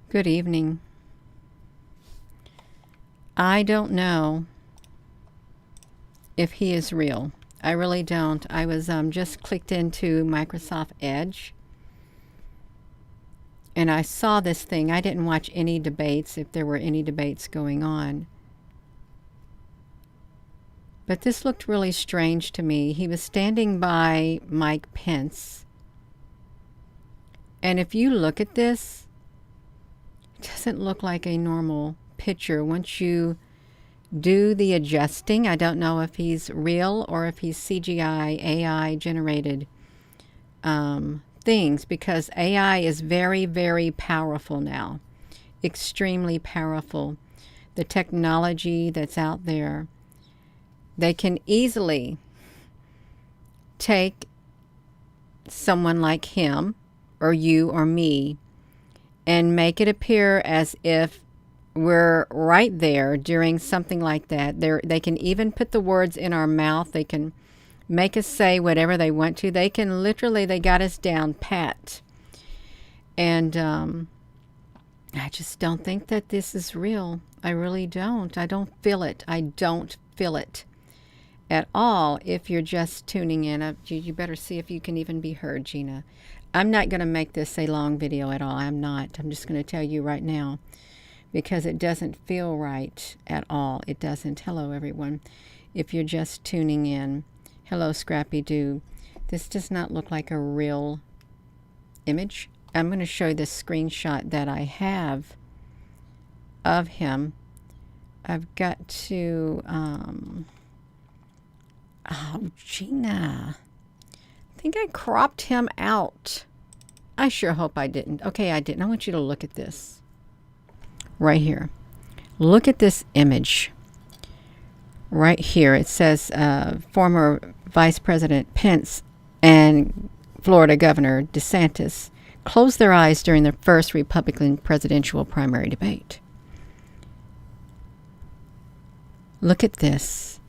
Good evening. I don't know if he is real. I really don't. I was just clicked into Microsoft Edge and I saw this thing. I didn't watch any debates, if there were any debates going on. But this looked really strange to me. He was standing by Mike Pence. And if you look at this, it doesn't look like a normal picture. Once you do the adjusting, I don't know if he's real or if he's CGI, AI generated things, because AI is very, very powerful now. Extremely powerful. The technology that's out there, they can easily take someone like him or you or me and make it appear as if we're right there during something like that. They can even put the words in our mouth. They can make us say whatever they want to. They can literally, they got us down pat. And I just don't think that this is real. I really don't. I don't feel it. I don't feel it at all. If you're just tuning in, you better see if you can even be heard, Gina. I'm not going to make this a long video at all. I'm not. I'm just going to tell you right now, because it doesn't feel right at all. It doesn't. Hello, everyone. If you're just tuning in, hello, Scrappy Doo. This does not look like a real image. I'm going to show you this screenshot that I have of him. I've got to, oh, Gina. I think I cropped him out. I sure hope I didn't. Okay, I didn't. I want you to look at this. Right here. Look at this image. Right here. It says former Vice President Pence and Florida Governor DeSantis closed their eyes during the first Republican presidential primary debate. Look at this.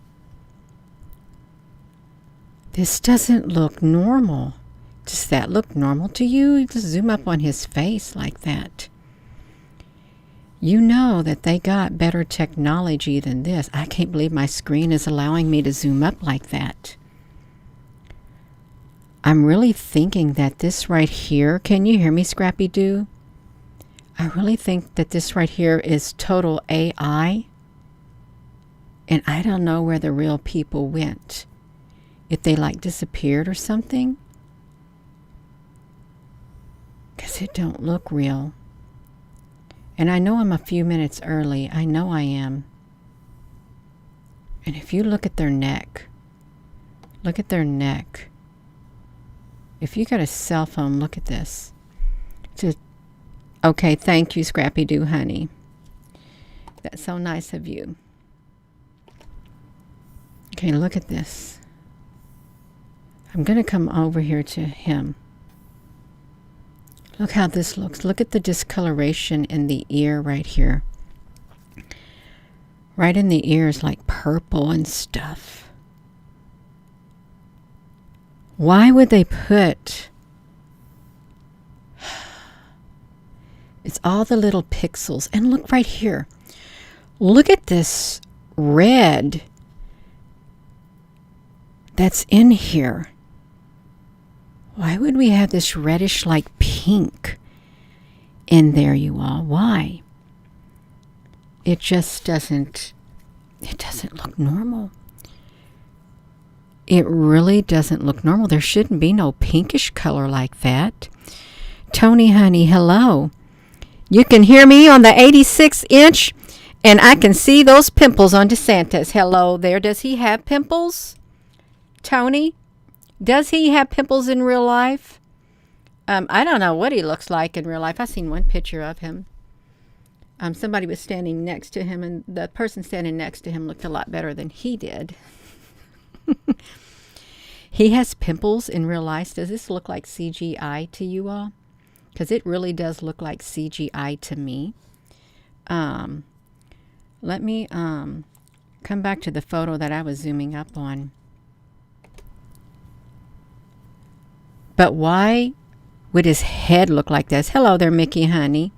This doesn't look normal. Does that look normal to you? Just zoom up on his face like that. You know that they got better technology than this. I can't believe my screen is allowing me to zoom up like that. I'm really thinking that this right here, can you hear me, Scrappy Doo? I really think that this right here is total AI. And I don't know where the real people went. If they like disappeared or something. Because it don't look real. And I know I'm a few minutes early. I know I am. And if you look at their neck. Look at their neck. If you got a cell phone, look at this. Just, okay, thank you, Scrappy Doo, honey. That's so nice of you. Okay, look at this. I'm going to come over here to him. Look how this looks. Look at the discoloration in the ear right here. Right in the ear is like purple and stuff. Why would they put... It's all the little pixels. And look right here. Look at this red that's in here. Why would we have this reddish like pink in there, you all? Why? It just doesn't, it doesn't look normal. It really doesn't look normal. There shouldn't be no pinkish color like that. Tony, honey, hello. You can hear me on the 86-inch, and I can see those pimples on DeSantis. Hello there. Does he have pimples? Tony? Does he have pimples in real life? I don't know what he looks like in real life. I've seen one picture of him. Somebody was standing next to him, and the person standing next to him looked a lot better than he did. He has pimples in real life. Does this look like CGI to you all? Because it really does look like CGI to me. Let me come back to the photo that I was zooming up on. But why would his head look like this? Hello there, Mickey, honey.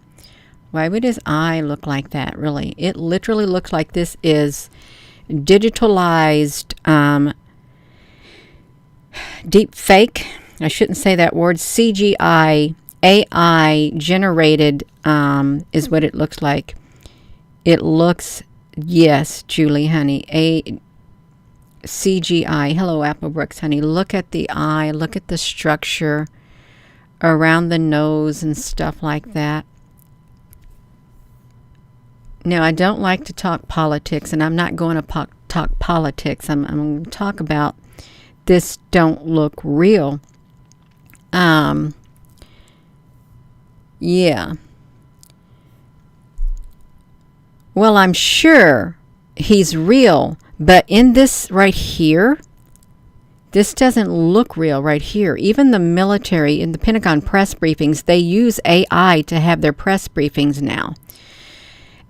Why would his eye look like that, really? It literally looks like this is digitalized deep fake. I shouldn't say that word. CGI, AI generated is what it looks like. It looks, yes, Julie, honey, a CGI. Hello, Applebrooks, honey. Look at the eye. Look at the structure around the nose and stuff like that. Now, I don't like to talk politics, and I'm not going to talk politics. I'm going to talk about this don't look real. Yeah. Well, I'm sure he's real, but in this right here, this doesn't look real right here. Even the military in the Pentagon press briefings, they use AI to have their press briefings now.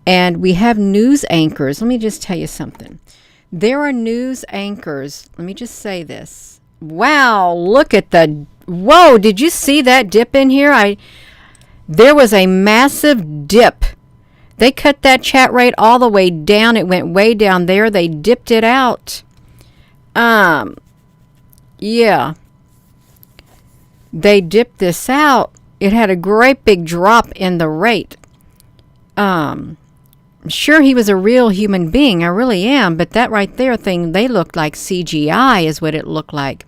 And we have news anchors. Let me just tell you something. There are news anchors. Let me just say this. Wow, look at the... Whoa, did you see that dip in here? There was a massive dip. They cut that chat rate all the way down. It went way down there. They dipped it out. Yeah. They dipped this out. It had a great big drop in the rate. I'm sure he was a real human being. I really am. But that right there thing, they looked like CGI is what it looked like.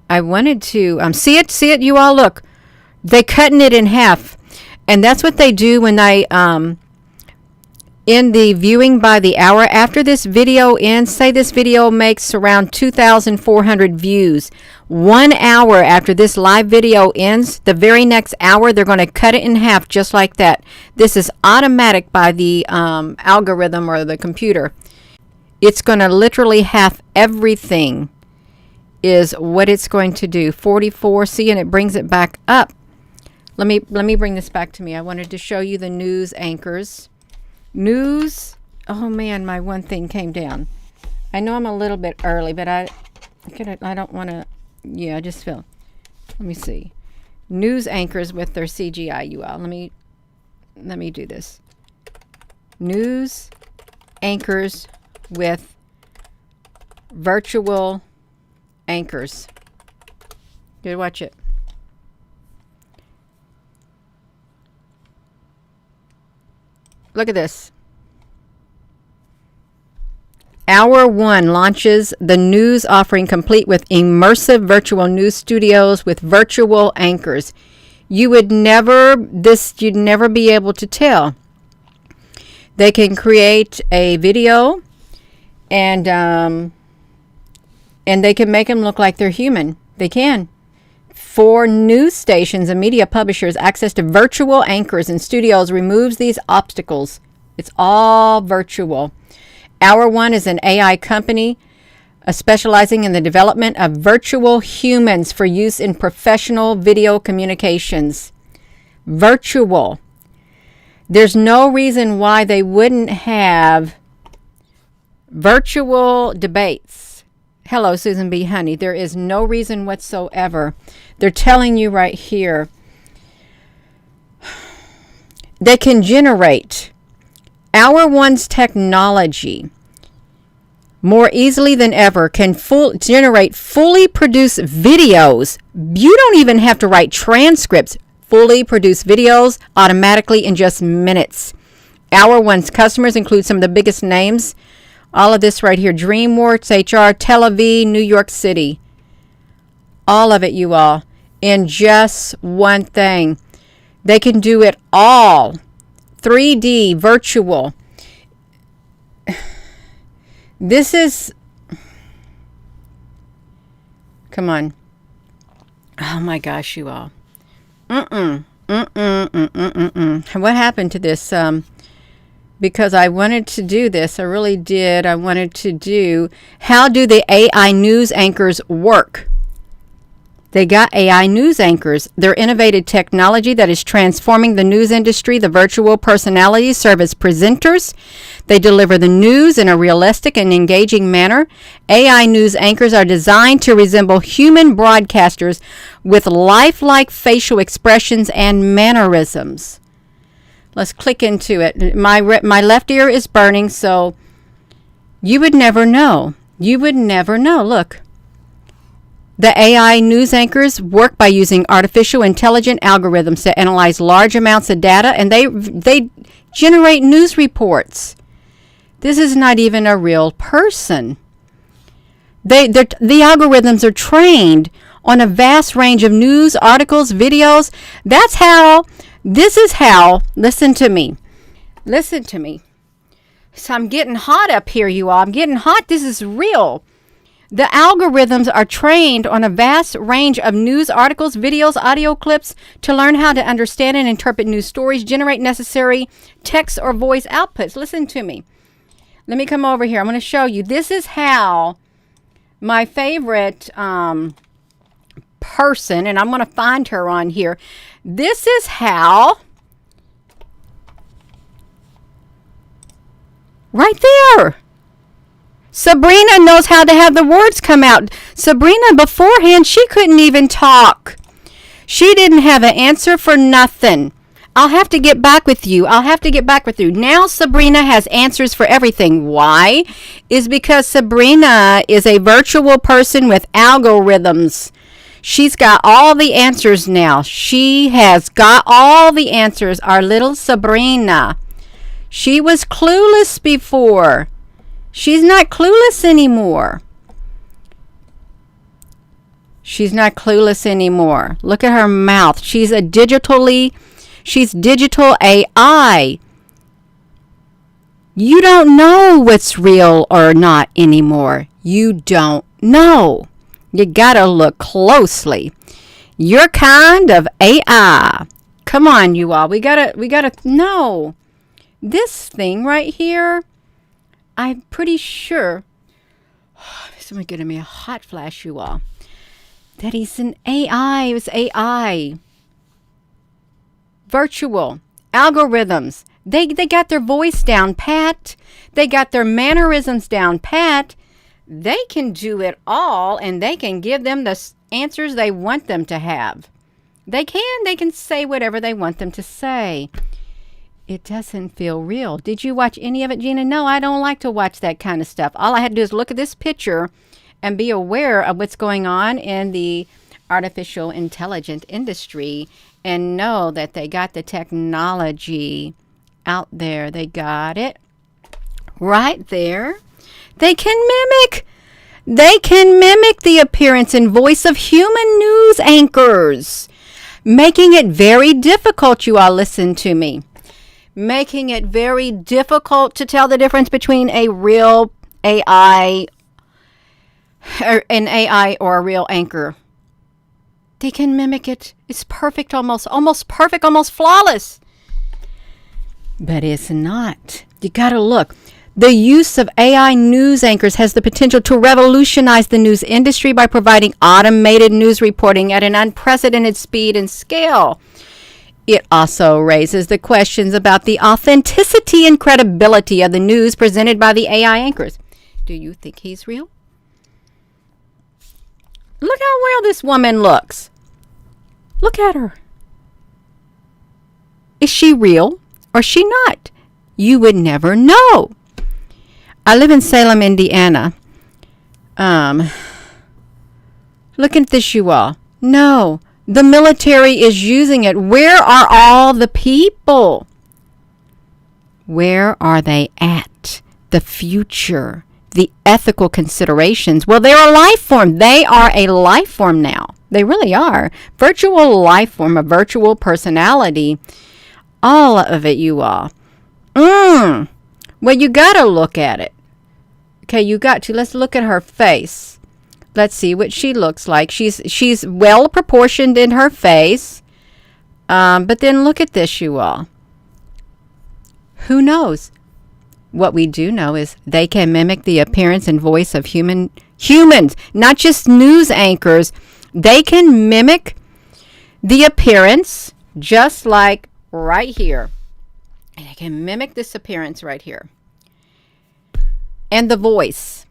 I wanted to see it, you all. Look, they cutting it in half, and that's what they do when they in the viewing by the hour. After this video ends, say this video makes around 2,400 views. 1 hour after this live video ends, the very next hour, they're going to cut it in half just like that. This is automatic by the algorithm or the computer. It's going to literally half everything is what it's going to do. 44, see, and it brings it back up. Let me bring this back to me. I wanted to show you the news anchors. News. Oh man, my one thing came down. I know I'm a little bit early, but I don't want to. Yeah, I just feel. Let me see. News anchors with their CGI. You all. Let me do this. News anchors with virtual anchors. Good, watch it. Look at this. Hour 1 launches the news offering complete with immersive virtual news studios with virtual anchors. You'd never be able to tell. They can create a video and they can make them look like they're human. They can. For news stations and media publishers, access to virtual anchors and studios removes these obstacles. It's all virtual. Hour 1 is an AI company specializing in the development of virtual humans for use in professional video communications. Virtual. There's no reason why they wouldn't have virtual debates. Hello, Susan B. Honey. There is no reason whatsoever. They're telling you right here. They can generate Hour 1's technology more easily than ever can generate fully produced videos. You don't even have to write transcripts. Fully produced videos automatically in just minutes. Hour 1's customers include some of the biggest names. All of this right here. DreamWorks, HR, Tel Aviv, New York City. All of it, you all. In just one thing. They can do it all. 3D, virtual. This is... Come on. Oh my gosh, you all. What happened to this? Because I wanted to do this. I really did. I wanted to do... How do the AI news anchors work? They got AI news anchors. Their innovative technology that is transforming the news industry. The virtual personalities serve as presenters. They deliver the news in a realistic and engaging manner. AI news anchors are designed to resemble human broadcasters with lifelike facial expressions and mannerisms. Let's click into it. My left ear is burning, so you would never know. You would never know. Look. The AI news anchors work by using artificial intelligent algorithms to analyze large amounts of data, and they generate news reports. This is not even a real person. The algorithms are trained on a vast range of news, articles, videos. This is how, listen to me. So I'm getting hot up here, you all. I'm getting hot. This is real. The algorithms are trained on a vast range of news articles, videos, audio clips to learn how to understand and interpret news stories, generate necessary text or voice outputs. Listen to me. Let me come over here. I'm going to show you. This is how my favorite person, and I'm going to find her on here. This is how, right there. Sabrina knows how to have the words come out. Sabrina, beforehand, she couldn't even talk. She didn't have an answer for nothing. I'll have to get back with you. Now Sabrina has answers for everything. Why? Is because Sabrina is a virtual person with algorithms. She's got all the answers now. She has got all the answers. Our little Sabrina. She was clueless before. She's not clueless anymore. Look at her mouth. She's digital AI. You don't know what's real or not anymore. You don't know. You gotta look closely. You're kind of AI. Come on, you all. We gotta know. This thing right here, I'm pretty sure, someone giving me a hot flash, you all, that he's an AI. It was AI. Virtual. Algorithms. They got their voice down pat. They got their mannerisms down pat. They can do it all, and they can give them the answers they want them to have. They can say whatever they want them to say. It doesn't feel real. Did you watch any of it, Gina? No, I don't like to watch that kind of stuff. All I had to do is look at this picture and be aware of what's going on in the artificial intelligence industry and know that they got the technology out there. They got it right there. They can mimic the appearance and voice of human news anchors, making it very difficult, you all listen to me. Making it very difficult to tell the difference between a real AI or an AI or a real anchor. They can mimic it. It's perfect, almost perfect, almost flawless. But it's not. You gotta look. The use of AI news anchors has the potential to revolutionize the news industry by providing automated news reporting at an unprecedented speed and scale. It also raises the questions about the authenticity and credibility of the news presented by the AI anchors. Do you think he's real? Look how well this woman looks. Look at her. Is she real or is she not? You would never know. I live in Salem, Indiana. Look at this, you all. No. The military is using it. Where are all the people? Where are they at? The future, the ethical considerations. Well, they're a life form. They are a life form now. They really are. Virtual life form, a virtual personality. All of it, you all. Well, you got to look at it. Okay, you got to. Let's look at her face. Let's see what she looks like. She's well proportioned in her face. But then look at this, you all. Who knows? What we do know is they can mimic the appearance and voice of humans, not just news anchors. They can mimic the appearance just like right here. And they can mimic this appearance right here. And the voice.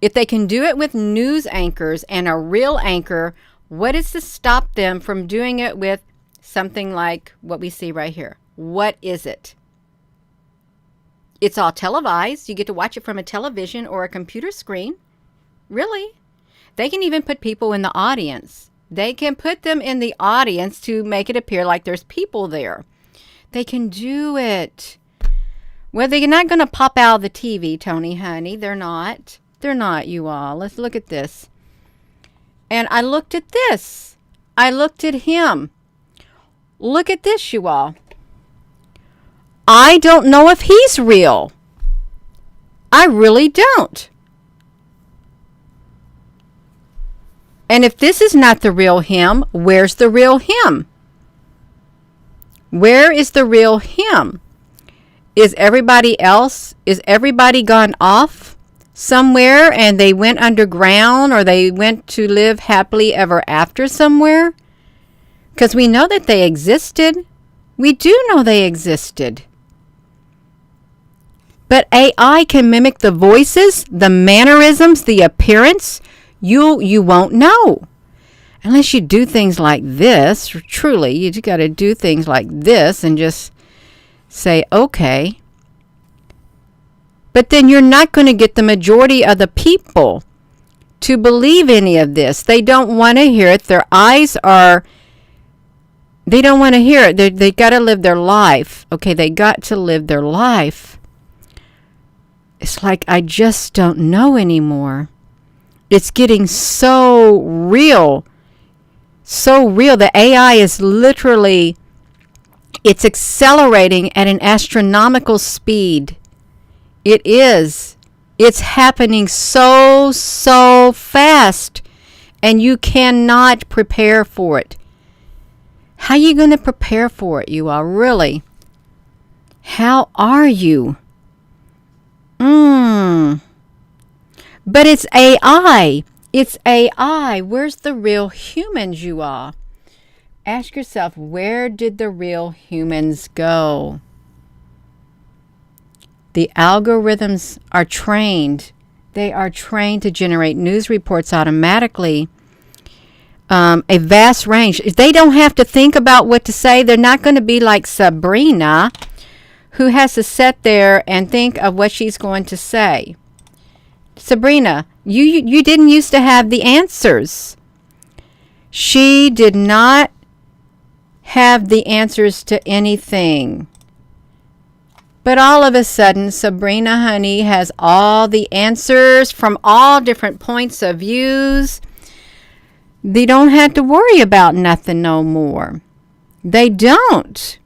If they can do it with news anchors and a real anchor, what is to stop them from doing it with something like what we see right here? What is it? It's all televised. You get to watch it from a television or a computer screen. Really? They can even put people in the audience. They can put them in the audience to make it appear like there's people there. They can do it. Well, they're not going to pop out of the TV, Tony, honey. They're not. They're not, you all. Let's look at this. And I looked at this. I looked at him. Look at this, you all. I don't know if he's real. I really don't. And if this is not the real him, where's the real him? Where is the real him? Is everybody gone off somewhere and they went underground, or they went to live happily ever after somewhere? Because we know that they existed. We do know they existed. But AI can mimic the voices, the mannerisms, the appearance. You won't know. Unless you do things like this. Truly, you just got to do things like this and just say, okay. But then you're not going to get the majority of the people to believe any of this. They don't want to hear it. Their eyes are... They don't want to hear it. They got to live their life. Okay, they got to live their life. It's like, I just don't know anymore. It's getting so real. So real. The AI is literally, it's accelerating at an astronomical speed. It is. It's happening so fast. And you cannot prepare for it. How are you going to prepare for it, you all? Really? How are you? But it's AI. It's AI. Where's the real humans, you all? Ask yourself, where did the real humans go? The algorithms are trained. They are trained to generate news reports automatically. A vast range. They don't have to think about what to say. They're not going to be like Sabrina, who has to sit there and think of what she's going to say. Sabrina, you didn't used to have the answers. She did not have the answers to anything. But all of a sudden, Sabrina, honey, has all the answers from all different points of views. They don't have to worry about nothing no more. They don't.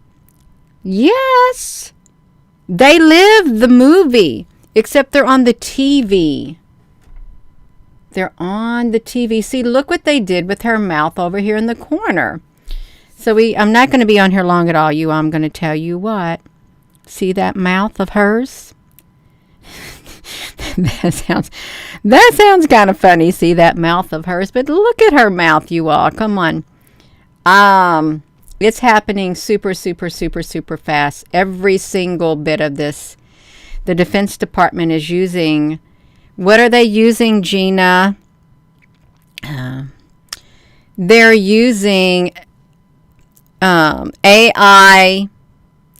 Yes. They live the movie, except they're on the TV. They're on the TV. See, look what they did with her mouth over here in the corner. So I'm not going to be on here long at all, you. I'm going to tell you what. See that mouth of hers? That sounds kind of funny. See that mouth of hers? But look at her mouth, you all. Come on. It's happening super fast. Every single bit of this. The Defense Department is using... What are they using, Gina? They're using AI.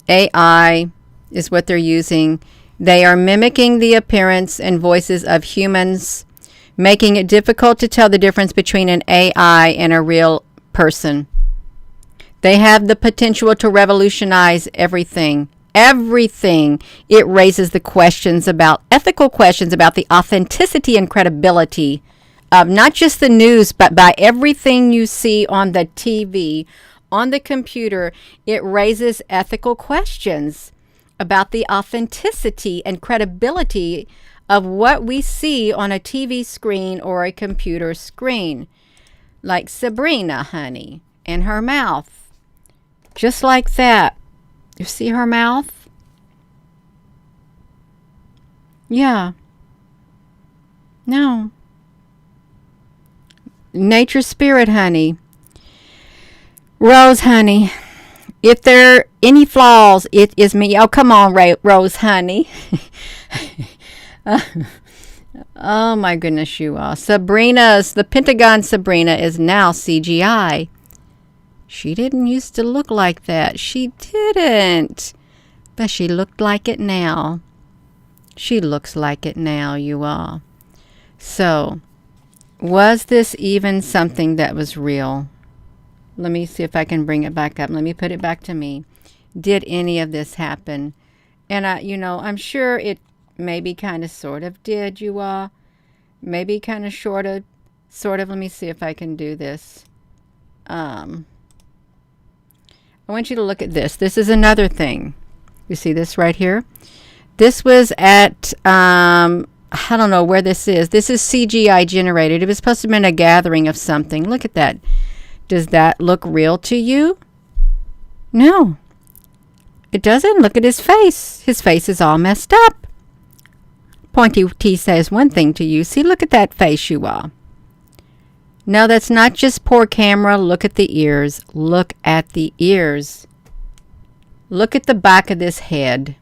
AI is what they're using. They are mimicking the appearance and voices of humans, making it difficult to tell the difference between an AI and a real person. They have the potential to revolutionize everything. Everything. It raises the questions about, ethical questions about the authenticity and credibility of not just the news, but by everything you see on the TV, on the computer. It raises ethical questions about the authenticity and credibility of what we see on a TV screen or a computer screen. Like Sabrina, honey, and her mouth. Just like that. You see her mouth? Yeah. No. Nature spirit, honey. Rose, honey. If there are any flaws, it is me. Oh, come on, Rose, honey. Oh, my goodness, you all. The Pentagon Sabrina is now CGI. She didn't used to look like that. She didn't. But she looked like it now. She looks like it now, you all. So, was this even something that was real? Let me see if I can bring it back up. Let me put it back to me. Did any of this happen? And I'm sure it maybe kind of sort of did, you all. Maybe kind of sort of. Let me see if I can do this. I want you to look at this. This is another thing. You see this right here? This was at, I don't know where this is. This is CGI generated. It was supposed to have been a gathering of something. Look at that. Does that look real to you? No. It doesn't. Look at his face. His face is all messed up. Pointy T says one thing to you. See, look at that face, you all. No, that's not just poor camera. Look at the ears. Look at the ears. Look at the back of this head.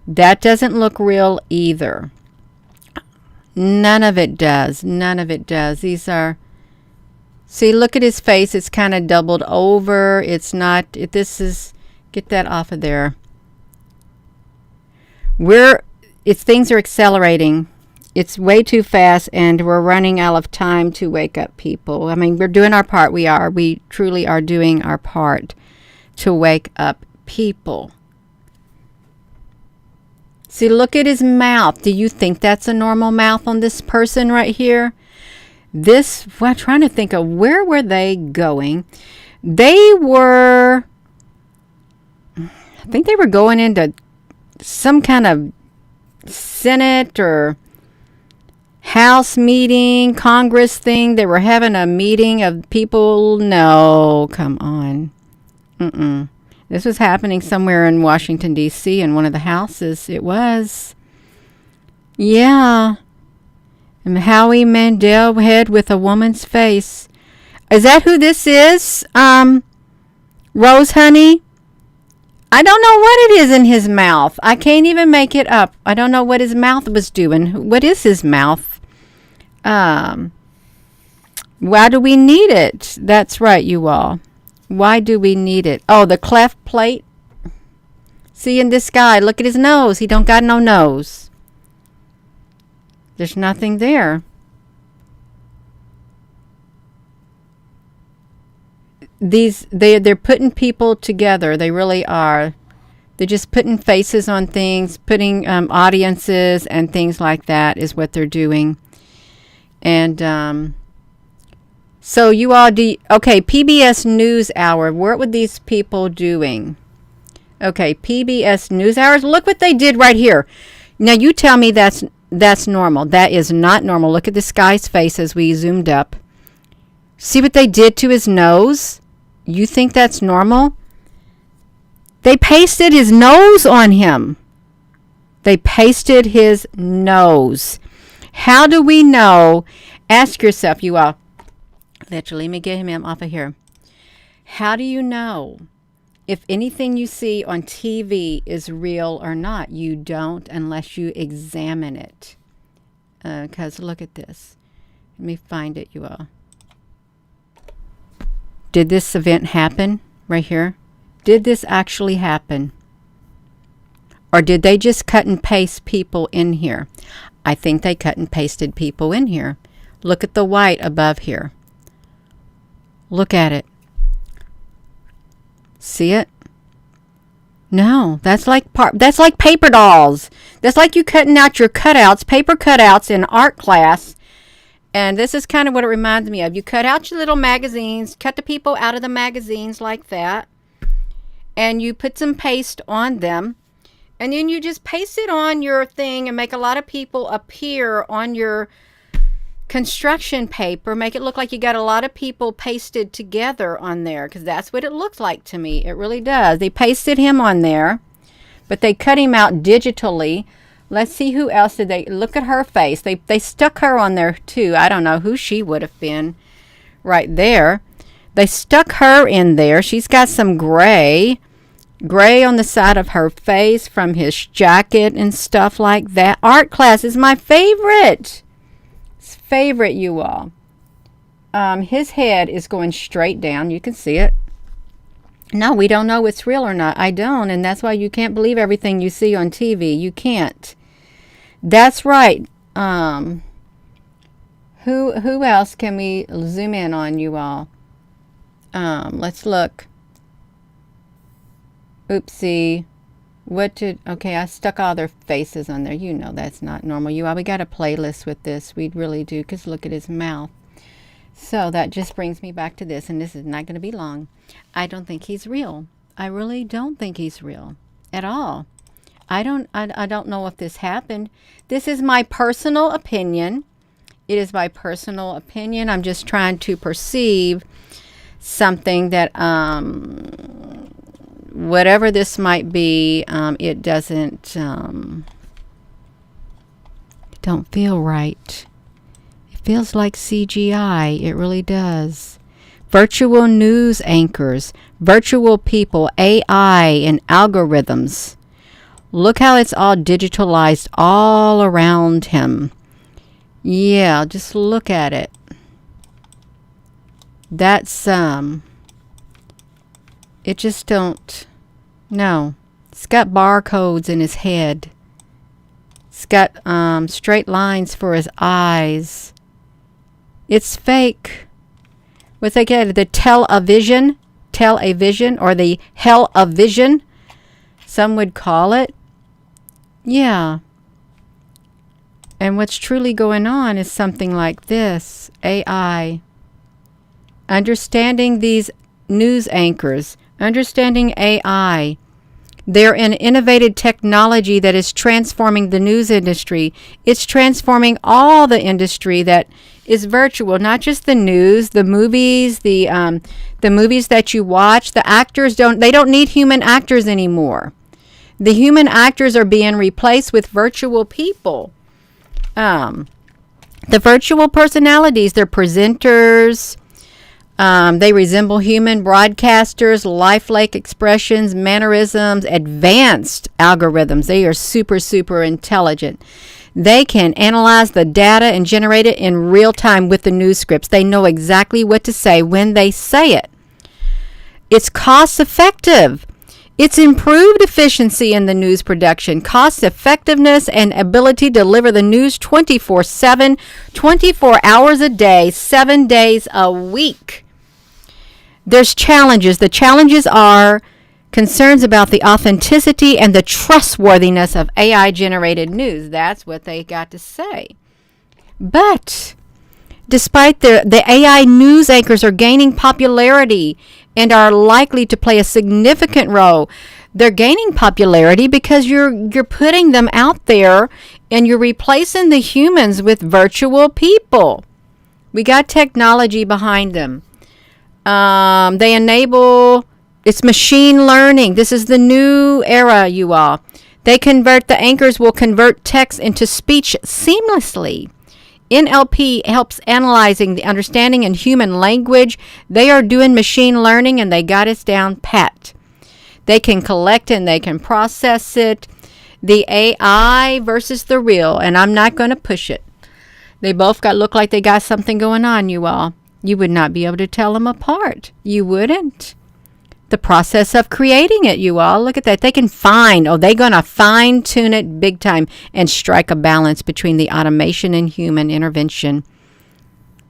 That doesn't look real either. None of it does. None of it does. These are... See, look at his face. It's kind of doubled over. It's not... This is... Get that off of there. Things are accelerating. It's way too fast, and we're running out of time to wake up people. I mean, we're doing our part. We truly are doing our part to wake up people. See, look at his mouth. Do you think that's a normal mouth on this person right here? I'm trying to think of where were they going. I think they were going into some kind of Senate or House meeting, Congress thing. They were having a meeting of people. No, come on. This was happening somewhere in Washington, D.C. in one of the houses. It was. Yeah. And Howie Mandel head with a woman's face. Is that who this is? Rose Honey? I don't know what it is in his mouth. I can't even make it up. I don't know what his mouth was doing. What is his mouth? Why do we need it? That's right, you all. Why do we need it? Oh, the cleft plate. See, in this guy, look at his nose. He don't got no nose. There's nothing there. They're putting people together. They really are. They're just putting faces on things, putting audiences and things like that is what they're doing. And so you all okay, PBS NewsHour. What were these people doing? Okay, PBS NewsHour. Look what they did right here. Now you tell me that's normal. That is not normal. Look at this guy's face as we zoomed up. See what they did to his nose? You think that's normal? They pasted his nose on him. They pasted his nose. How do we know? Ask yourself, you all. Literally, let me get him off of here. How do you know if anything you see on TV is real or not? You don't unless you examine it. Because look at this. Let me find it, you all. Did this event happen right here? Did this actually happen? Or did they just cut and paste people in here? I think they cut and pasted people in here. Look at the white above here. Look at it. See it? No, that's like paper dolls. That's like you cutting out your cutouts, paper cutouts in art class. And this is kind of what it reminds me of. You cut out your little magazines, cut the people out of the magazines like that. And you put some paste on them. And then you just paste it on your thing and make a lot of people appear on your construction paper. Make it look like you got a lot of people pasted together on there. Because that's what it looks like to me. It really does. They pasted him on there. But they cut him out digitally. Let's see who else did they... Look at her face. They stuck her on there too. I don't know who she would have been right there. They stuck her in there. She's got some gray on the side of her face from his jacket and stuff like that. Art class is my favorite. It's favorite, you all. his head is going straight down. You can see it. No, we don't know it's real or not. I don't, and that's why you can't believe everything you see on TV. You can't. That's right. Who else can we zoom in on, you all? Let's look. Oopsie. Okay, I stuck all their faces on there. You know that's not normal. You all, we got a playlist with this. We really do, because look at his mouth. So that just brings me back to this, and this is not going to be long. I don't think he's real. I really don't think he's real at all. I don't know if this happened. This is my personal opinion. It is my personal opinion. I'm just trying to perceive something that, whatever this might be, it doesn't, don't feel right. It feels like CGI. It really does. Virtual news anchors, virtual people, AI, and algorithms. Look how it's all digitalized all around him. Yeah, just look at it. That's, it just don't, no. It's got barcodes in his head. It's got straight lines for his eyes. It's fake. What's they get? The tell-a-vision, or the hell-a-vision, some would call it. Yeah. And what's truly going on is something like this. AI. Understanding these news anchors. Understanding AI. They're an innovative technology that is transforming the news industry. It's transforming all the industry that is virtual, not just the news, the movies, the movies that you watch. The actors don't need human actors anymore. The human actors are being replaced with virtual people. The virtual personalities, they're presenters. They resemble human broadcasters, lifelike expressions, mannerisms, advanced algorithms. They are super, super intelligent. They can analyze the data and generate it in real time with the news scripts. They know exactly what to say when they say it. It's cost effective. It's improved efficiency in the news production, cost effectiveness, and ability to deliver the news 24/7, 24 hours a day, 7 days a week. There's challenges. The challenges are concerns about the authenticity and the trustworthiness of AI-generated news. That's what they got to say. But despite the AI news anchors are gaining popularity and are likely to play a significant role. They're gaining popularity because you're putting them out there and you're replacing the humans with virtual people. We got technology behind them. They enable, it's machine learning. This is the new era, you all. The anchors will convert text into speech seamlessly. NLP helps analyzing the understanding in human language. They are doing machine learning and they got us down pat. They can collect and they can process it. The AI versus the real, and I'm not going to push it. They both look like they got something going on, you all. You would not be able to tell them apart. You wouldn't. The process of creating it, you all. Look at that. They can they're going to fine tune it big time and strike a balance between the automation and human intervention.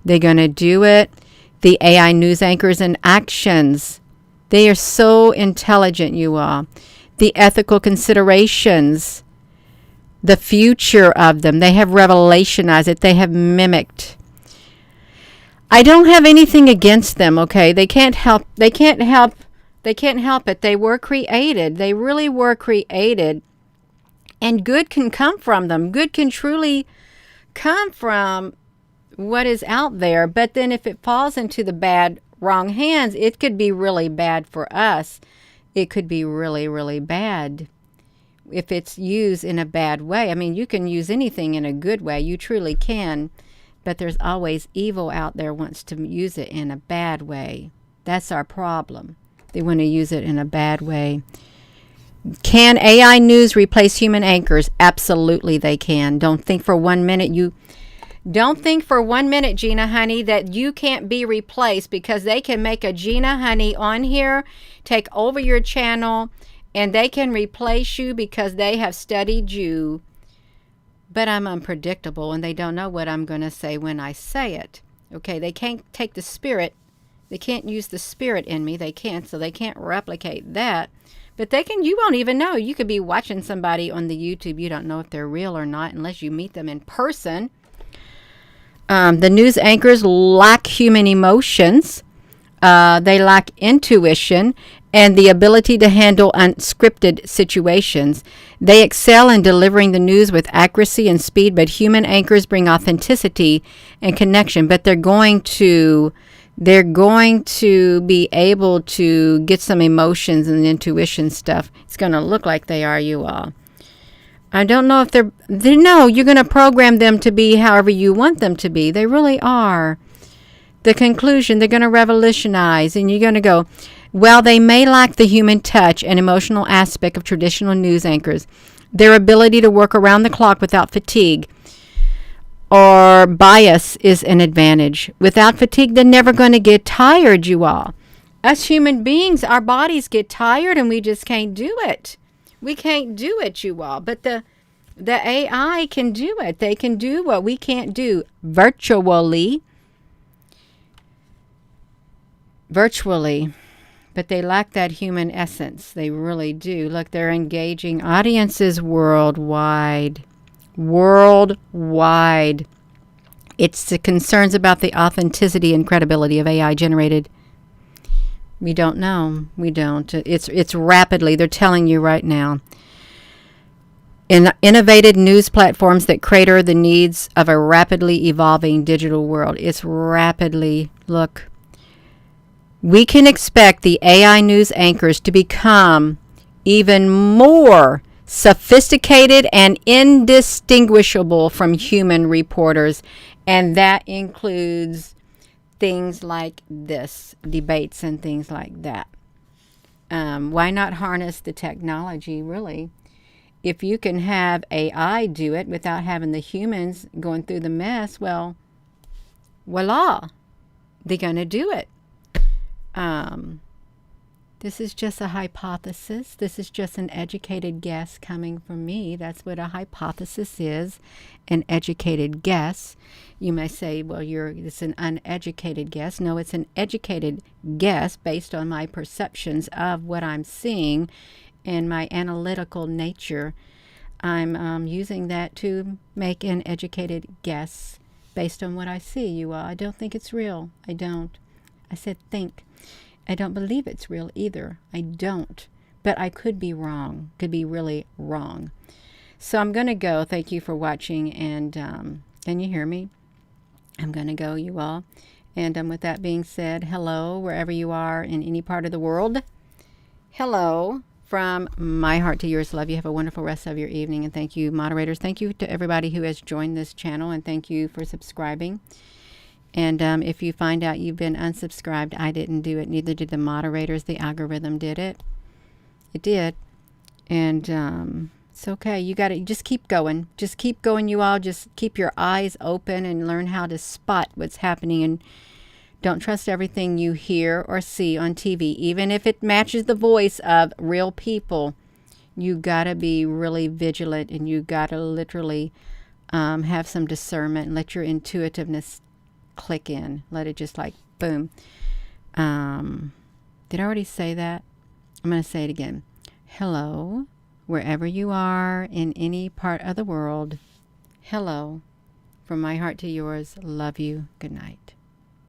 They're going to do it. The AI news anchors and actions. They are so intelligent, you all. The ethical considerations. The future of them. They have revelationized it. They have mimicked. I don't have anything against them, okay? They can't help it. They were created. They really were created. And good can come from them. Good can truly come from what is out there. But then if it falls into the wrong hands, it could be really bad for us. It could be really, really bad if it's used in a bad way. I mean, you can use anything in a good way. You truly can. But there's always evil out there wants to use it in a bad way. That's our problem. They want to use it in a bad way. Can AI news replace human anchors? Absolutely they can. Don't think for 1 minute Don't think for 1 minute, Gina Honey, that you can't be replaced, because they can make a Gina Honey on here, take over your channel, and they can replace you because they have studied you. But I'm unpredictable, and they don't know what I'm going to say when I say it. Okay, they can't take the spirit. They can't use the spirit in me. They can't, so they can't replicate that. But they can, you won't even know. You could be watching somebody on the YouTube. You don't know if they're real or not unless you meet them in person. The news anchors lack human emotions. They lack intuition and the ability to handle unscripted situations. They excel in delivering the news with accuracy and speed, but human anchors bring authenticity and connection. But they're going to be able to get some emotions and intuition stuff. It's going to look like they are, you all. I don't know if no, you're going to program them to be however you want them to be. They really are. The conclusion, they're going to revolutionize, and you're going to go, well, they may lack the human touch and emotional aspect of traditional news anchors. Their ability to work around the clock without fatigue or bias is an advantage. Without fatigue, they're never going to get tired, you all. Us human beings, our bodies get tired, and we just can't do it. We can't do it, you all. But the AI can do it. They can do what we can't do virtually. But they lack that human essence. They really do. Look, they're engaging audiences worldwide. It's the concerns about the authenticity and credibility of AI generated. We don't know. We don't. It's rapidly. They're telling you right now. In innovative news platforms that cater the needs of a rapidly evolving digital world. It's rapidly. Look. We can expect the AI news anchors to become even more sophisticated and indistinguishable from human reporters. And that includes things like this, debates and things like that. Why not harness the technology, really? If you can have AI do it without having the humans going through the mess, well, voila, they're going to do it. This is just a hypothesis. This is just an educated guess coming from me. That's what a hypothesis is, an educated guess. You may say, well, it's an uneducated guess. No, it's an educated guess based on my perceptions of what I'm seeing and my analytical nature. I'm using that to make an educated guess based on what I see, you all. I don't think it's real. I don't. I said think. I don't believe it's real either. I don't. But I could be wrong. Could be really wrong. So I'm going to go. Thank you for watching. And can you hear me? I'm going to go, you all. And with that being said, hello, wherever you are in any part of the world. Hello from my heart to yours. Love you. Have a wonderful rest of your evening. And thank you, moderators. Thank you to everybody who has joined this channel. And thank you for subscribing. And if you find out you've been unsubscribed, I didn't do it. Neither did the moderators. The algorithm did it. It did. And it's okay. You got to just keep going. Just keep going, you all. Just keep your eyes open and learn how to spot what's happening. And don't trust everything you hear or see on TV. Even if it matches the voice of real people, you got to be really vigilant. And you got to literally have some discernment and let your intuitiveness click in. Let it just like boom. Did I already say that? I'm going to say it again. Hello, wherever you are in any part of the world. Hello, from my heart to yours. Love you. Good night.